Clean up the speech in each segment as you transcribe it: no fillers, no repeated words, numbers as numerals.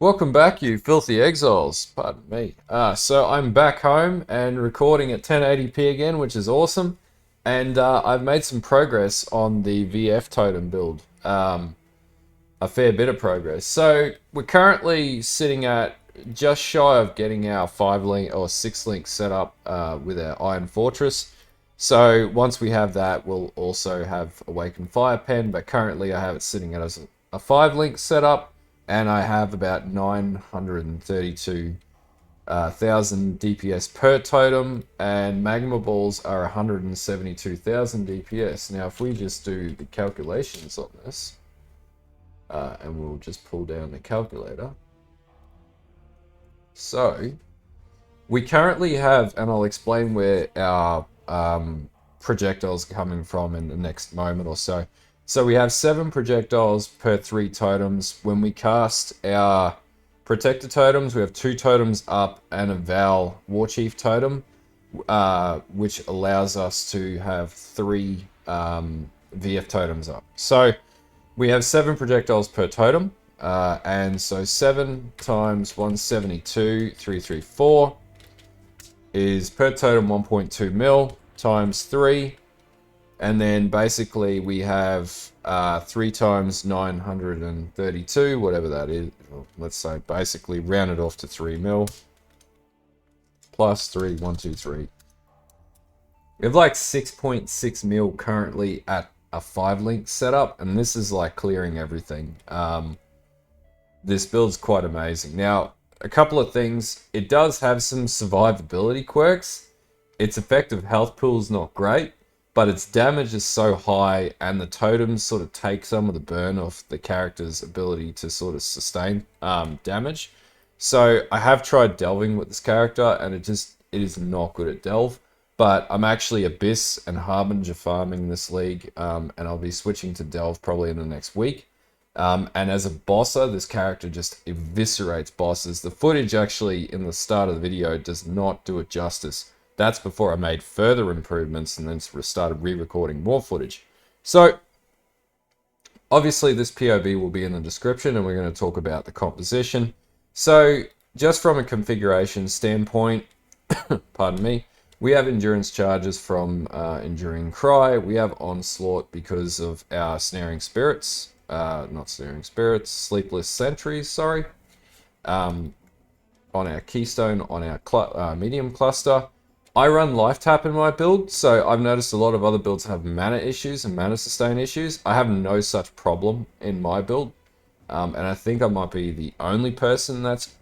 Welcome back, you filthy exiles. Pardon me. So I'm back home and recording at 1080p again, which is awesome. And I've made some progress on the VF totem build. A fair bit of progress. So we're currently sitting at just shy of getting our 5-link or 6-link set up with our Iron Fortress. So once we have that, we'll also have Awakened Fire Pen, but currently I have it sitting at as a 5-link setup, and I have about 932,000 DPS per totem, and Magma Balls are 172,000 DPS. Now, if we just do the calculations on this, and we'll just pull down the calculator. So, we currently have, and I'll explain where our projectiles are coming from in the next moment or so. So we have 7 projectiles per 3 totems. When we cast our Protector Totems, we have 2 totems up and a Val Warchief Totem, which allows us to have 3 VF Totems up. So we have 7 projectiles per totem, and so 7 times 172, 334 is per totem 1.2 mil times 3. And then basically we have 3 times 932, whatever that is. Let's say basically round it off to 3 mil. Plus 3, 1, 2, 3. We have like 6.6 mil currently at a 5-link setup. And this is like clearing everything. This build's quite amazing. Now, a couple of things. It does have some survivability quirks. Its effective health pool is not great, but its damage is so high, and the totems sort of take some of the burn off the character's ability to sort of sustain damage. So I have tried delving with this character, and it is not good at delve. But I'm actually Abyss and Harbinger farming this league, and I'll be switching to delve probably in the next week. And as a bosser, this character just eviscerates bosses. The footage actually in the start of the video does not do it justice. That's before I made further improvements and then started re-recording more footage. So, obviously this POV will be in the description, and we're going to talk about the composition. So, just from a configuration standpoint, pardon me, we have endurance charges from Enduring Cry. We have Onslaught because of our Snaring Spirits. Not Snaring Spirits, Sleepless Sentries, sorry. On our Keystone, on our medium cluster. I run Life Tap in my build, so I've noticed a lot of other builds have mana issues and mana sustain issues. I have no such problem in my build, and I think I might be the only person that's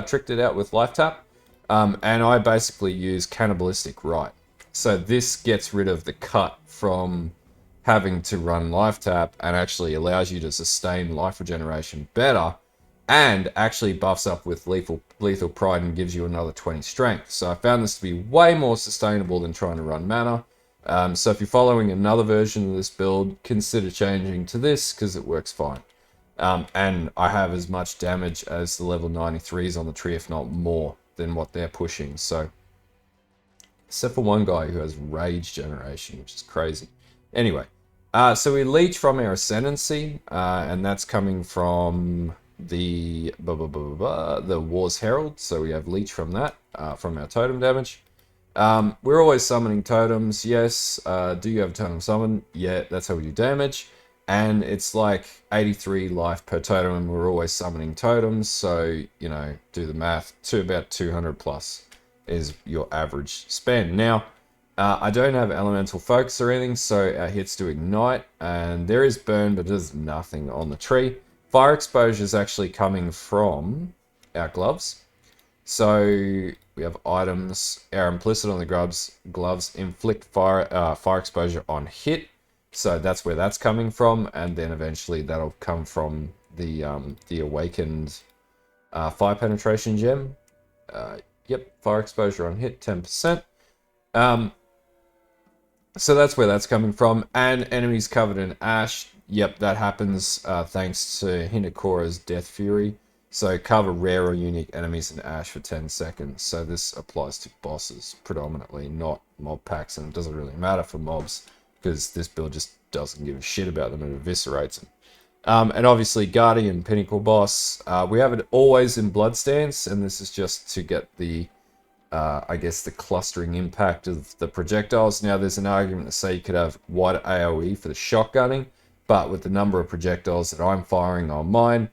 tricked it out with Life Tap. And I basically use Cannibalistic Rite. So this gets rid of the cut from having to run Life Tap and actually allows you to sustain life regeneration better, and actually buffs up with lethal pride and gives you another 20 strength. So I found this to be way more sustainable than trying to run mana. So if you're following another version of this build, consider changing to this because it works fine. And I have as much damage as the level 93s on the tree, if not more than what they're pushing. So, except for one guy who has Rage Generation, which is crazy. Anyway, so we leech from our Ascendency, and that's coming from the War's Herald. So we have leech from that, from our totem damage. We're always summoning totems, yes. Do you have a totem summon? Yeah, that's how we do damage. And it's like 83 life per totem, and we're always summoning totems. So, you know, do the math, to about 200 plus is your average spend. Now, I don't have elemental focus or anything, so our hits do ignite, and there is burn, but there's nothing on the tree. Fire exposure is actually coming from our gloves. So we have items, our implicit on the gloves inflict fire exposure on hit. So that's where that's coming from, and then eventually that'll come from the awakened fire penetration gem. Yep, fire exposure on hit, 10%. So that's where that's coming from, and enemies covered in ash. Yep, that happens thanks to Hinakora's Death Fury. So cover rare or unique enemies in ash for 10 seconds. So this applies to bosses predominantly, not mob packs, and it doesn't really matter for mobs because this build just doesn't give a shit about them and eviscerates them. And obviously Guardian Pinnacle Boss, we have it always in Blood Stance, and this is just to get the, I guess, the clustering impact of the projectiles. Now there's an argument to say you could have wider AoE for the shotgunning, but with the number of projectiles that I'm firing on mine,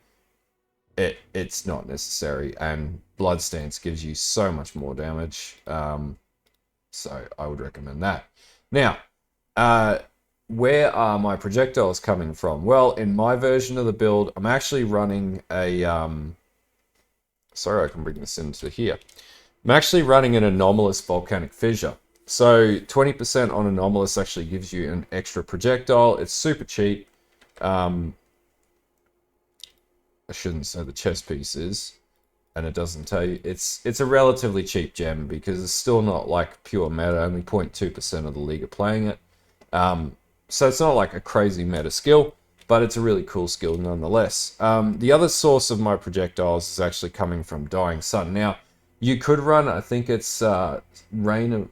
it's not necessary, and Blood Stance gives you so much more damage, so I would recommend that. Now, where are my projectiles coming from? Well, in my version of the build, I'm actually running a, sorry, I can bring this into here. I'm actually running an anomalous volcanic fissure. So 20% on anomalous actually gives you an extra projectile. It's super cheap. I shouldn't say the chest piece is, and it doesn't tell you. It's a relatively cheap gem because it's still not like pure meta. Only 0.2% of the league are playing it. So it's not like a crazy meta skill, but it's a really cool skill nonetheless. The other source of my projectiles is actually coming from Dying Sun. Now, you could run, I think it's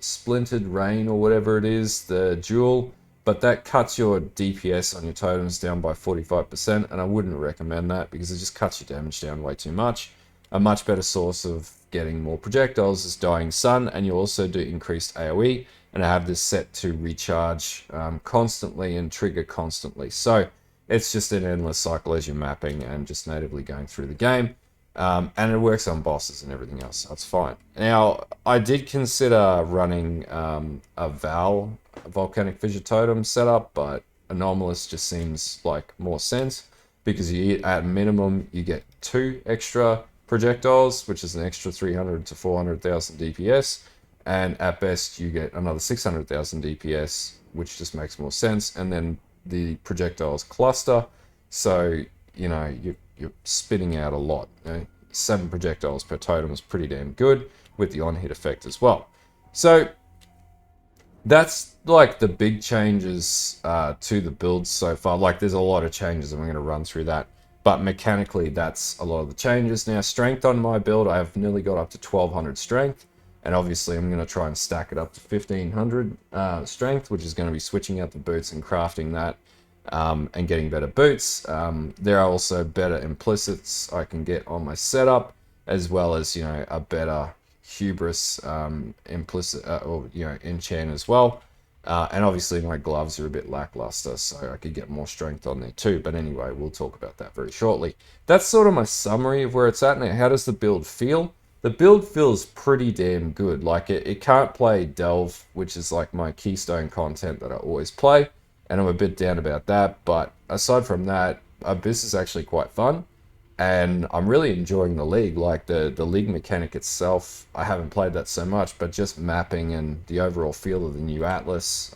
Splintered Rain or whatever it is, the duel, but that cuts your DPS on your totems down by 45%, and I wouldn't recommend that because it just cuts your damage down way too much. A much better source of getting more projectiles is Dying Sun, and you also do increased AoE, and I have this set to recharge constantly and trigger constantly. So it's just an endless cycle as you're mapping and just natively going through the game. And it works on bosses and everything else, so it's fine. Now, I did consider running a Volcanic Fissure Totem setup, but Anomalous just seems like more sense because at minimum you get 2 extra projectiles, which is an extra 300 to 400,000 DPS, and at best you get another 600,000 DPS, which just makes more sense. And then the projectiles cluster, so you know you're spitting out a lot. 7 projectiles per totem is pretty damn good with the on-hit effect as well. So that's like the big changes to the builds so far. Like there's a lot of changes and we're going to run through that, but mechanically that's a lot of the changes. Now strength on my build, I've nearly got up to 1200 strength, and obviously I'm going to try and stack it up to 1500 strength, which is going to be switching out the boots and crafting that and getting better boots. There are also better implicits I can get on my setup, as well as, you know, a better hubris implicit or, you know, enchant as well. And obviously my gloves are a bit lackluster, so I could get more strength on there too. But anyway, we'll talk about that very shortly. That's sort of my summary of where it's at. Now, how does the build feel? The build feels pretty damn good. Like it can't play Delve, which is like my keystone content that I always play, and I'm a bit down about that. But aside from that, Abyss is actually quite fun, and I'm really enjoying the league. Like the league mechanic itself, I haven't played that so much, but just mapping and the overall feel of the new Atlas,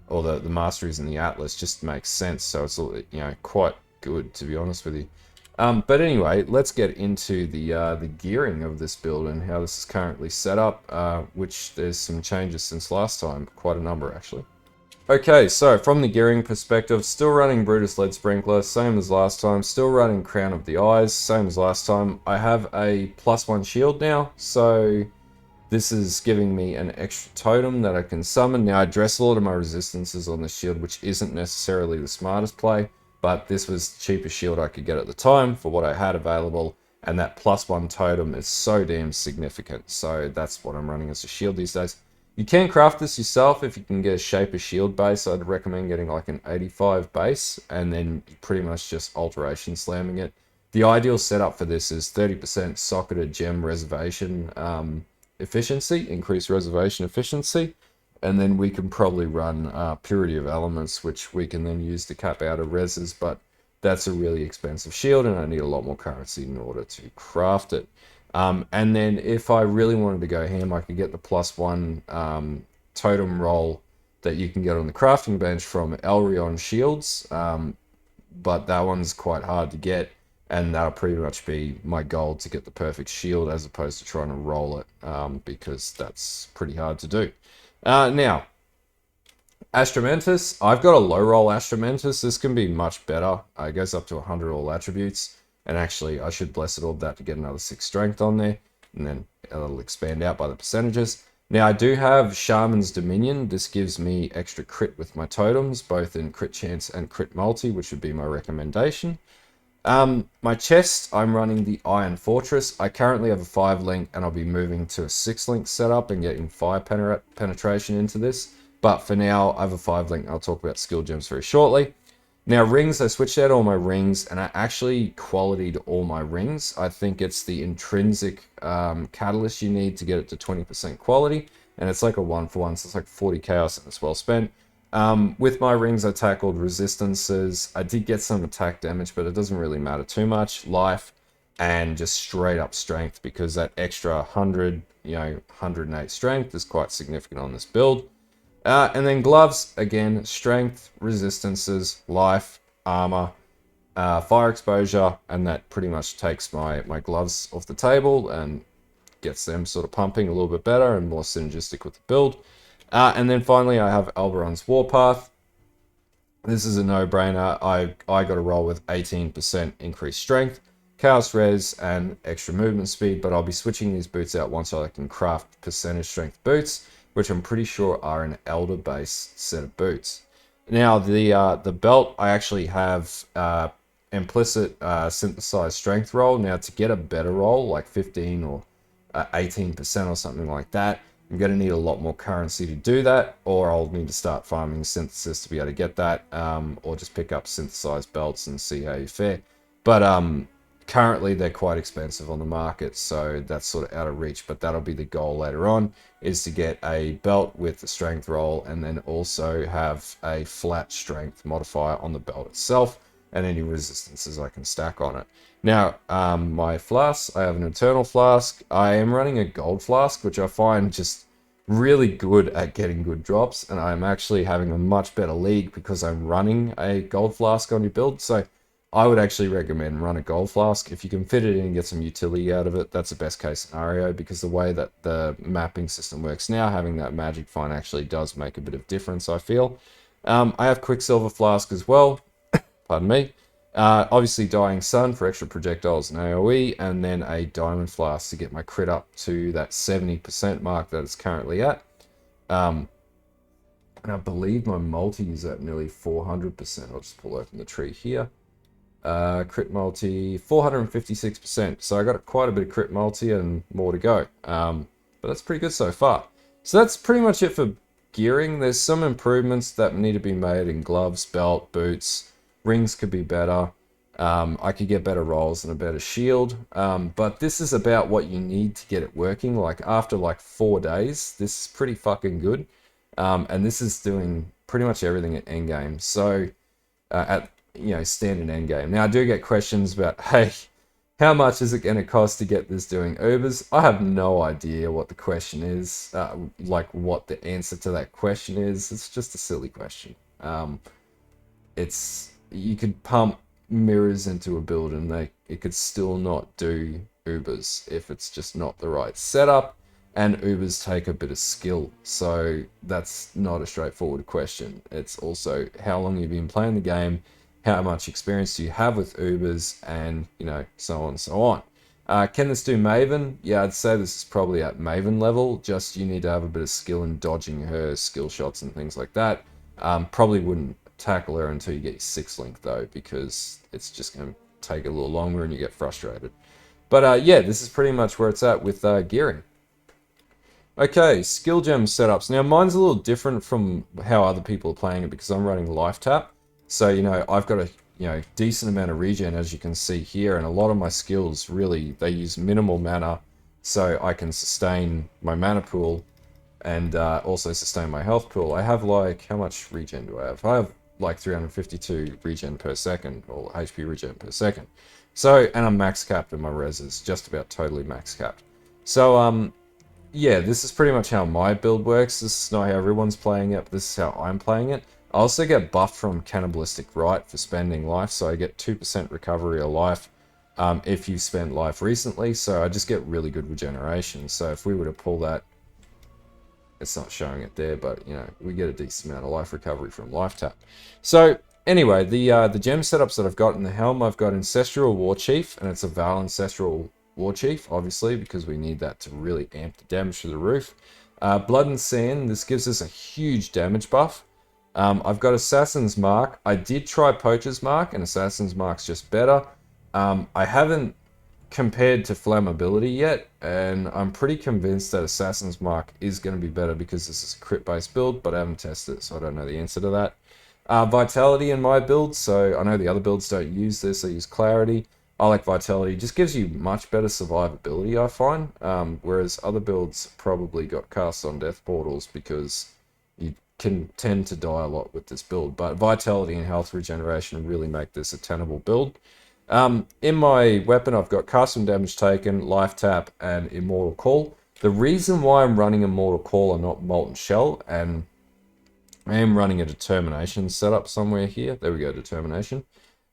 or the masteries in the Atlas just makes sense. So it's, you know, quite good, to be honest with you. But anyway, let's get into the gearing of this build and how this is currently set up, which there's some changes since last time, quite a number actually. Okay, so from the gearing perspective, still running Brutus Lead Sprinkler, same as last time, still running Crown of the Eyes, same as last time. I have a +1 shield now, so this is giving me an extra totem that I can summon. Now I address a lot of my resistances on the shield, which isn't necessarily the smartest play, but this was the cheapest shield I could get at the time for what I had available, and that +1 totem is so damn significant, so that's what I'm running as a shield these days. You can craft this yourself if you can get a Shaper shield base. I'd recommend getting like an 85 base, and then pretty much just alteration slamming it. The ideal setup for this is 30% socketed gem reservation efficiency, increased reservation efficiency, and then we can probably run Purity of Elements, which we can then use to cap out of reses, but that's a really expensive shield and I need a lot more currency in order to craft it. And then if I really wanted to go ham, I could get the +1 totem roll that you can get on the crafting bench from Elrion shields, but that one's quite hard to get, and that'll pretty much be my goal, to get the perfect shield as opposed to trying to roll it, because that's pretty hard to do. Now, Astramentis, I've got a low roll Astramentis. This can be much better. It goes up to 100 all attributes. And actually, I should Blessed Orb that to get another 6 strength on there. And then it'll expand out by the percentages. Now I do have Shaman's Dominion. This gives me extra crit with my totems, both in crit chance and crit multi, which would be my recommendation. My chest, I'm running the Iron Fortress. I currently have a 5 link and I'll be moving to a 6 link setup and getting 5 penetration into this. But for now, I have a 5 link. I'll talk about skill gems very shortly. Now rings, I switched out all my rings and I actually qualityed all my rings. I think it's the intrinsic catalyst you need to get it to 20% quality. And it's like a 1-for-1, so it's like 40 chaos and it's well spent. With my rings, I tackled resistances. I did get some attack damage, but it doesn't really matter too much. Life and just straight up strength, because that extra 100, 108 strength is quite significant on this build. And then gloves, again, strength, resistances, life, armor, fire exposure, and that pretty much takes my gloves off the table and gets them sort of pumping a little bit better and more synergistic with the build. And then finally, I have Alberon's Warpath. This is a no-brainer. I got to roll with 18% increased strength, chaos res, and extra movement speed, but I'll be switching these boots out once I can craft percentage strength boots, which I'm pretty sure are an Elder-based set of boots. Now, the belt, I actually have implicit synthesized strength roll. Now, to get a better roll, like 15 or 18% or something like that, I'm going to need a lot more currency to do that, or I'll need to start farming synthesis to be able to get that, or just pick up synthesized belts and see how you fare. But currently they're quite expensive on the market, so that's sort of out of reach, but that'll be the goal later on, is to get a belt with the strength roll and then also have a flat strength modifier on the belt itself and any resistances I can stack on it. Now, my flasks, I have an Eternal Flask. I am running a Gold Flask, which I find just really good at getting good drops, and I'm actually having a much better league because I'm running a Gold Flask on your build, so I would actually recommend run a Gold Flask. If you can fit it in and get some utility out of it, that's the best case scenario, because the way that the mapping system works now, having that magic find actually does make a bit of difference, I feel. I have Quicksilver Flask as well, pardon me. Obviously Dying Sun for extra projectiles and AoE, and then a Diamond Flask to get my crit up to that 70% mark that it's currently at. And I believe my multi is at nearly 400%. I'll just pull open the tree here. Crit multi, 456%. So I got quite a bit of crit multi and more to go. But that's pretty good so far. So that's pretty much it for gearing. There's some improvements that need to be made in gloves, belt, boots. Rings could be better. I could get better rolls and a better shield. But this is about what you need to get it working. Like after like 4 days, this is pretty fucking good. And this is doing pretty much everything at endgame. So at standard endgame. Now I do get questions about, hey, how much is it going to cost to get this doing Ubers? I have no idea what the question is, like what the answer to that question is. It's just a silly question. You could pump mirrors into a build and it could still not do Ubers if it's just not the right setup, and Ubers take a bit of skill, so that's not a straightforward question. It's also how long you've been playing the game, how much experience do you have with Ubers, and so on and so on. Can this do Maven? Yeah, I'd say this is probably at Maven level, just you need to have a bit of skill in dodging her skill shots and things like that. Probably wouldn't tackle her until you get your 6 link though, because it's just going to take a little longer and you get frustrated. But yeah, this is pretty much where it's at with gearing. Okay, skill gem setups. Now mine's a little different from how other people are playing it because I'm running life tap. So, I've got a decent amount of regen, as you can see here, and a lot of my skills really, they use minimal mana, so I can sustain my mana pool and also sustain my health pool. I have like, how much regen do I have? I have like 352 regen per second, or HP regen per second. So, and I'm max capped and my res is just about totally max capped. So, yeah, this is pretty much how my build works. This is not how everyone's playing it, but this is how I'm playing it. I also get buffed from Cannibalistic Rite for spending life, so I get 2% recovery of life if you spent life recently, so I just get really good regeneration. So if we were to pull that, it's not showing it there, but we get a decent amount of life recovery from life tap. So anyway, the gem setups that I've got in the helm, I've got Ancestral War Chief, and it's a Val Ancestral War Chief, obviously, because we need that to really amp the damage to the roof. Blood and Sand, this gives us a huge damage buff. I've got Assassin's Mark. I did try Poacher's Mark, and Assassin's Mark's just better. I haven't compared to Flammability yet, and I'm pretty convinced that Assassin's Mark is going to be better because this is a crit-based build, but I haven't tested it, so I don't know the answer to that. Vitality in my build, so I know the other builds don't use this, they use Clarity. I like Vitality, it just gives you much better survivability, I find, whereas other builds probably got cast on death portals because you can tend to die a lot with this build, but Vitality and Health Regeneration really make this a tenable build. In my weapon, I've got custom damage taken, life tap, and Immortal Call. The reason why I'm running Immortal Call and not Molten Shell, and I am running a Determination setup somewhere here. There we go, Determination.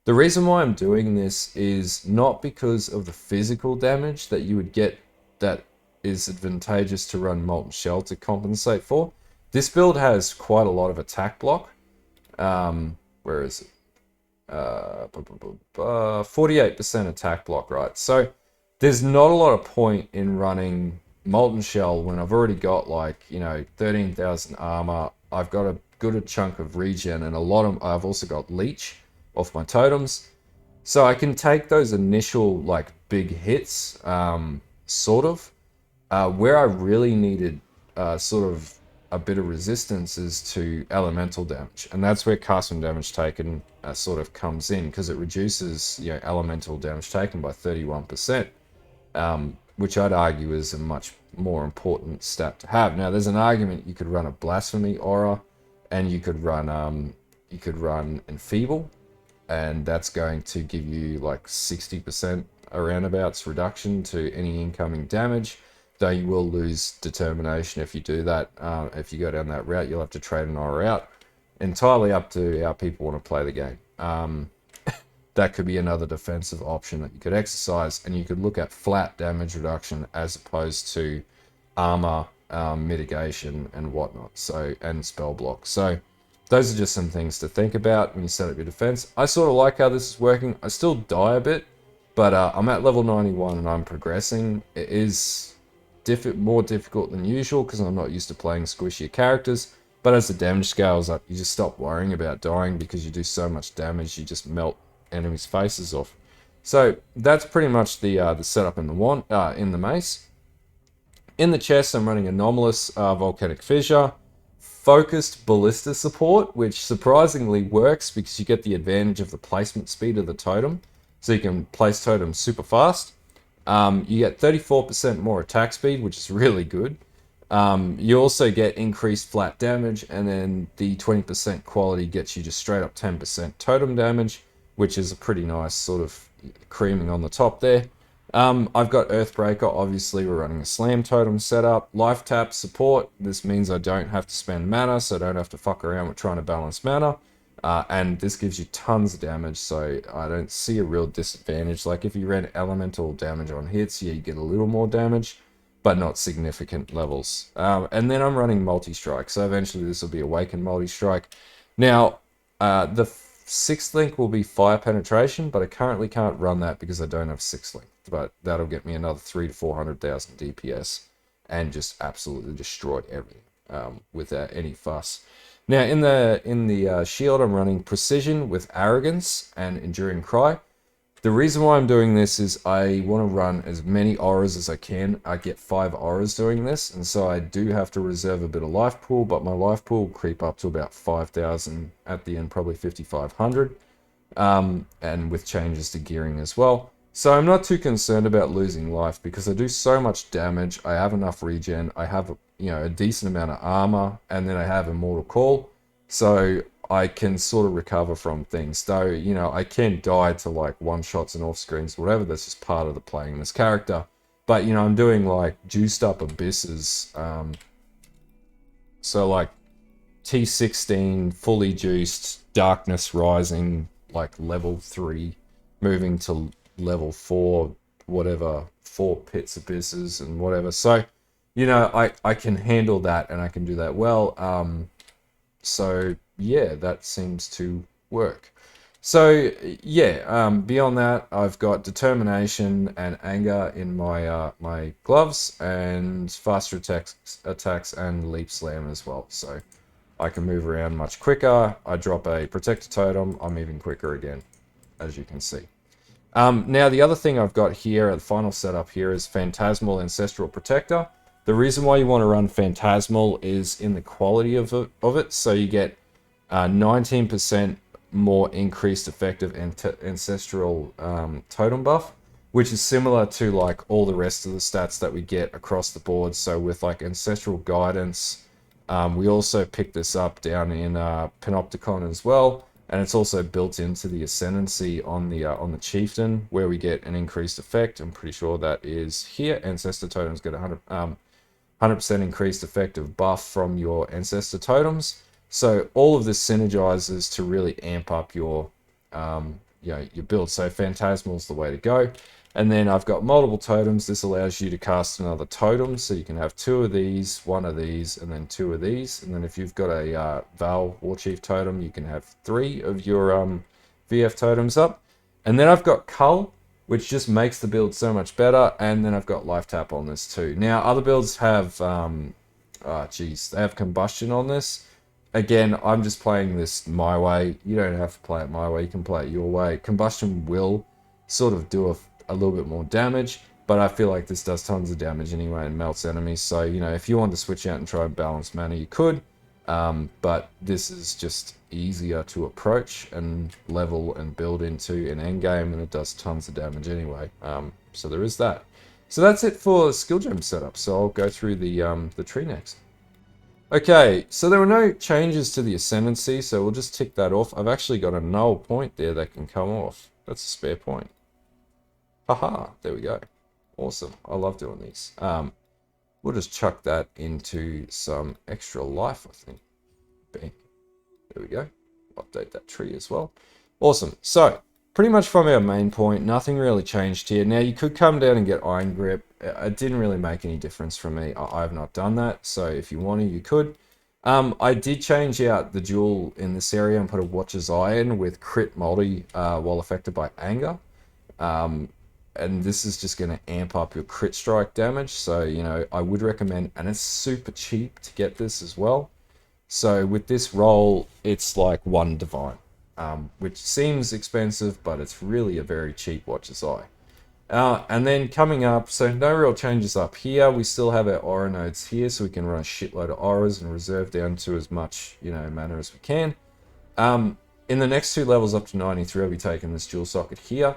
The reason why I'm doing this is not because of the physical damage that you would get that is advantageous to run Molten Shell to compensate for. This build has quite a lot of attack block. Where is it? 48% attack block, right? So there's not a lot of point in running Molten Shell when I've already got, like, you know, 13,000 armor. I've got a good chunk of regen, and I've also got leech off my totems, so I can take those initial, like, big hits, sort of. Where I really needed sort of a bit of resistance is to elemental damage, and that's where custom damage taken sort of comes in, because it reduces, you know, elemental damage taken by 31%, which I'd argue is a much more important stat to have. Now, there's an argument you could run a Blasphemy Aura, and you could run Enfeeble, and that's going to give you like 60% aroundabouts reduction to any incoming damage. Though you will lose Determination if you do that. If you go down that route, you'll have to trade an aura out. Entirely up to how people want to play the game. That could be another defensive option that you could exercise, and you could look at flat damage reduction as opposed to armor mitigation and whatnot. So, and spell block. So those are just some things to think about when you set up your defense. I sort of like how this is working. I still die a bit, but I'm at level 91 and I'm progressing. It is more difficult than usual because I'm not used to playing squishier characters, but as the damage scales up, you just stop worrying about dying because you do so much damage, you just melt enemies' faces off. So that's pretty much the setup in the mace. In the chest, I'm running Anomalous Volcanic Fissure, Focused Ballista support, which surprisingly works because you get the advantage of the placement speed of the totem, so you can place totems super fast. You get 34% more attack speed, which is really good. You also get increased flat damage, and then the 20% quality gets you just straight up 10% totem damage, which is a pretty nice sort of creaming on the top there. I've got Earthbreaker, obviously we're running a Slam Totem setup. Life Tap support, this means I don't have to spend mana, so I don't have to fuck around with trying to balance mana. And this gives you tons of damage, so I don't see a real disadvantage. Like if you ran elemental damage on hits, yeah, you get a little more damage, but not significant levels. And then I'm running multi-strike, so eventually this will be Awakened multi-strike. Now, the 6th link will be Fire Penetration, but I currently can't run that because I don't have 6th link. But that'll get me another 300,000 to 400,000 DPS and just absolutely destroy everything without any fuss. Now, in the shield, I'm running Precision with Arrogance and Enduring Cry. The reason why I'm doing this is I want to run as many auras as I can. I get 5 auras doing this, and so I do have to reserve a bit of life pool, but my life pool will creep up to about 5,000 at the end, probably 5,500, and with changes to gearing as well. So I'm not too concerned about losing life because I do so much damage. I have enough regen. I have a decent amount of armor, and then I have Immortal Call, so I can sort of recover from things. Though, I can die to like one-shots and off-screens, whatever. That's just part of the playing this character. But, I'm doing like juiced up abysses. So like T16, fully juiced, Darkness Rising, like level 3, moving to level 4, whatever, 4 pits abysses and whatever. So, I can handle that and I can do that well. So yeah, that seems to work. So yeah, beyond that, I've got determination and anger in my my gloves, and faster attacks and leap slam as well. So I can move around much quicker. I drop a protector totem, I'm even quicker again, as you can see. Now the other thing I've got here at the final setup here is Phantasmal Ancestral Protector. The reason why you want to run Phantasmal is in the quality of it. So you get 19% more increased effective ancestral totem buff, which is similar to like all the rest of the stats that we get across the board. So with like Ancestral Guidance, we also pick this up down in Panopticon as well, and it's also built into the Ascendency on the Chieftain, where we get an increased effect. I'm pretty sure that is here. Ancestor Totems get 100% increased effective buff from your Ancestor Totems. So all of this synergizes to really amp up your your build. So Phantasmal is the way to go. And then I've got multiple totems. This allows you to cast another totem, so you can have 2 of these, 1 of these, and then 2 of these. And then if you've got a Val Warchief totem, you can have 3 of your VF totems up. And then I've got Cull, which just makes the build so much better. And then I've got Life Tap on this too. Now other builds have they have Combustion on this. Again, I'm just playing this my way. You don't have to play it my way. You can play it your way. Combustion will sort of do a little bit more damage, but I feel like this does tons of damage anyway and melts enemies. So, you know, if you want to switch out and try balanced mana, you could. But this is just easier to approach and level and build into an endgame, and it does tons of damage anyway. So there is that. So that's it for skill gem setup. So I'll go through the tree next. Okay, so there were no changes to the Ascendency, so we'll just tick that off. I've actually got a null point there that can come off. That's a spare point. Haha, there we go. Awesome. I love doing these. We'll just chuck that into some extra life, I think. Bang. There we go. Update that tree as well. Awesome. So, pretty much from our main point, nothing really changed here. Now, you could come down and get Iron Grip. It didn't really make any difference for me. I have not done that, so if you want to, you could. I did change out the jewel in this area and put a Watcher's Eye in with crit multi while affected by anger. And this is just going to amp up your crit strike damage. So, you know, I would recommend, and it's super cheap to get this as well. So with this roll, it's like 1 divine, which seems expensive, but it's really a very cheap Watcher's Eye. And then coming up, so no real changes up here. We still have our aura nodes here, so we can run a shitload of auras and reserve down to as much, you know, mana as we can. In the next 2 levels up to 93, I'll be taking this jewel socket here.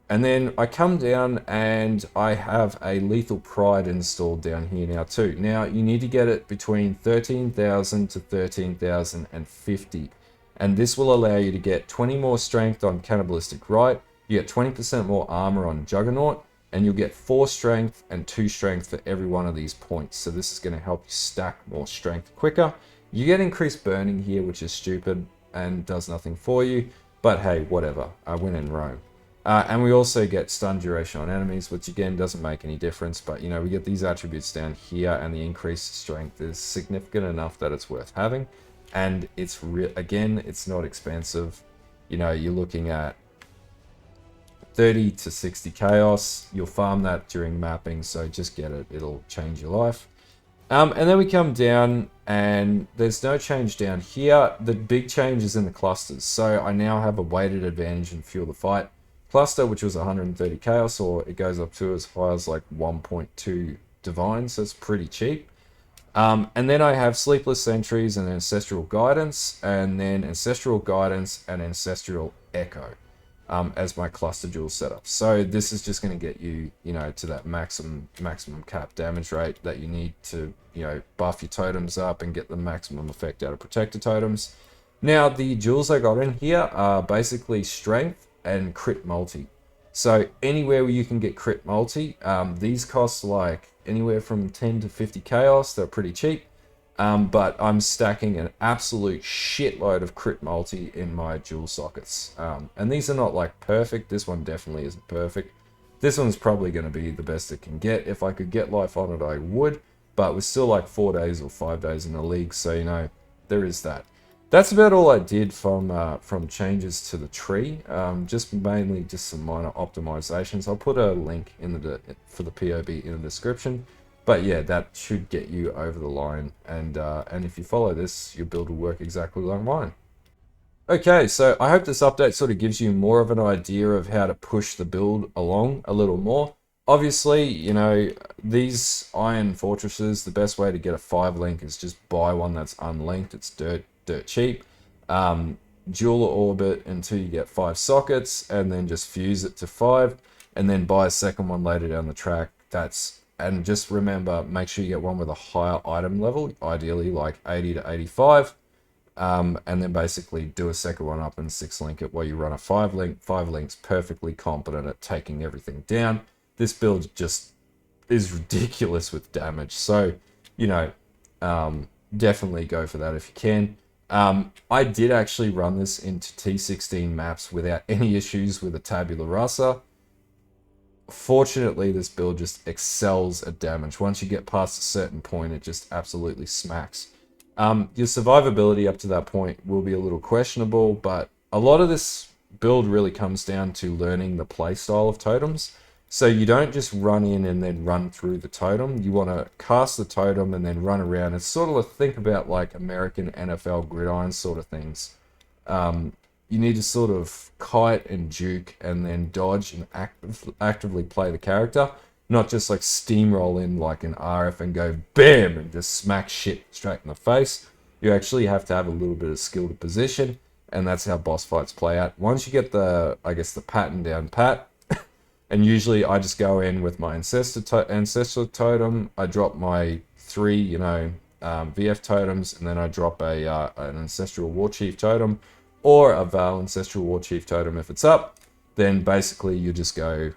And then I come down and I have a Lethal Pride installed down here now too. Now you need to get it between 13,000 to 13,050. And this will allow you to get 20 more strength on Cannibalistic Rite. You get 20% more armor on Juggernaut. And you'll get 4 strength and 2 strength for every one of these points. So this is going to help you stack more strength quicker. You get increased burning here, which is stupid and does nothing for you. But hey, whatever. I win in Rome. And we also get stun duration on enemies, which again doesn't make any difference, but you know, we get these attributes down here, and the increased strength is significant enough that it's worth having. And it's again, it's not expensive. You know, you're looking at 30 to 60 chaos. You'll farm that during mapping, so just get it. It'll change your life. And then we come down, and there's no change down here. The big change is in the clusters. So I now have a weighted advantage in Fuel the Fight cluster, which was 130 chaos, or it goes up to as high as like 1.2 divine, so it's pretty cheap. And then I have Sleepless Sentries and Ancestral Guidance, and then Ancestral Guidance and Ancestral Echo as my cluster jewel setup. So this is just going to get you, you know, to that maximum cap damage rate that you need to, you know, buff your totems up and get the maximum effect out of Protector Totems. Now, the jewels I got in here are basically Strength and Crit Multi. So anywhere where you can get Crit Multi, these cost like anywhere from 10 to 50 chaos. They're pretty cheap, but I'm stacking an absolute shitload of Crit Multi in my jewel sockets. And these are not like perfect. This one definitely isn't perfect. This one's probably going to be the best it can get. If I could get life on it, I would, but we're still like 4 days or 5 days in the league, so you know, there is that. that's about all I did from changes to the tree. Just mainly just some minor optimizations. I'll put a link in for the POB in the description. But yeah, that should get you over the line. And if you follow this, your build will work exactly like mine. Okay, so I hope this update sort of gives you more of an idea of how to push the build along a little more. Obviously, you know, these iron fortresses, the best way to get a 5-link is just buy one that's unlinked. It's dirt cheap. Dual orbit until you get 5 sockets, and then just fuse it to 5, and then buy a second one later down the track. And just remember, make sure you get one with a higher item level, ideally like 80 to 85. And then basically do a second one up and 6-link it while you run a 5-link. 5-link's perfectly competent at taking everything down. This build just is ridiculous with damage. So, you know, definitely go for that if you can. I did actually run this into T16 maps without any issues with a tabula rasa. Fortunately, this build just excels at damage. Once you get past a certain point, it just absolutely smacks. Your survivability up to that point will be a little questionable, but a lot of this build really comes down to learning the playstyle of totems. So you don't just run in and then run through the totem. You want to cast the totem and then run around. It's sort of a think about like American NFL gridiron sort of things. You need to sort of kite and juke and then dodge and actively play the character. Not just like steamroll in like an RF and go BAM and just smack shit straight in the face. You actually have to have a little bit of skill to position, and that's how boss fights play out. Once you get the, I guess, the pattern down pat, and usually I just go in with my Ancestral Totem, I drop my 3, you know, VF Totems, and then I drop an Ancestral Warchief Totem, or a Val Ancestral Warchief Totem if it's up. Then basically you just go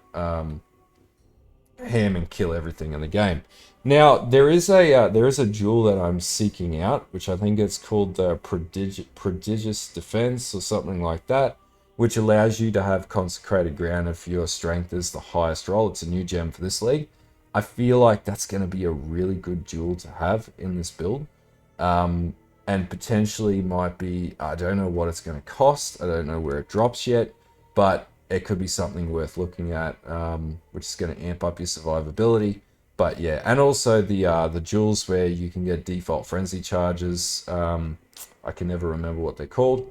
ham and kill everything in the game. Now there is a jewel that I'm seeking out, which I think it's called the Prodigious Defense or something like that, which allows you to have consecrated ground if your strength is the highest roll. It's a new gem for this league. I feel like that's going to be a really good jewel to have in this build, and potentially might be, I don't know what it's going to cost. I don't know where it drops yet, but it could be something worth looking at, which is going to amp up your survivability. But yeah, and also the jewels where you can get default frenzy charges. I can never remember what they're called.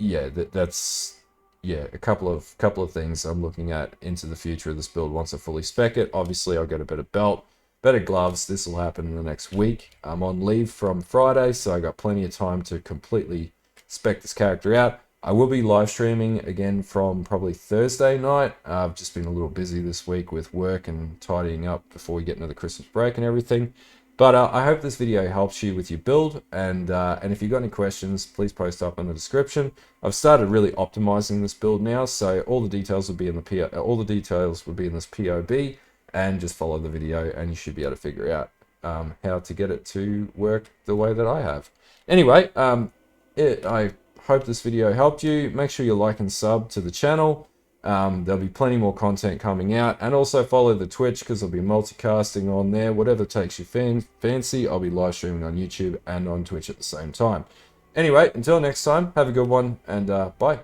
Yeah, that's a couple of things I'm looking at into the future of this build once I fully spec it. Obviously, I'll get a better belt, better gloves. This will happen in the next week. I'm on leave from Friday, so I got plenty of time to completely spec this character out. I will be live streaming again from probably Thursday night. I've just been a little busy this week with work and tidying up before we get into the Christmas break and everything. But I hope this video helps you with your build, and if you've got any questions, please post up in the description. I've started really optimizing this build now, so all the details will be in this POB, and just follow the video, and you should be able to figure out how to get it to work the way that I have. Anyway, I hope this video helped you. Make sure you like and sub to the channel. There'll be plenty more content coming out, and also follow the Twitch because I'll be multicasting on there. Whatever takes you fancy, I'll be live streaming on YouTube and on Twitch at the same time. Anyway, until next time, have a good one, and bye.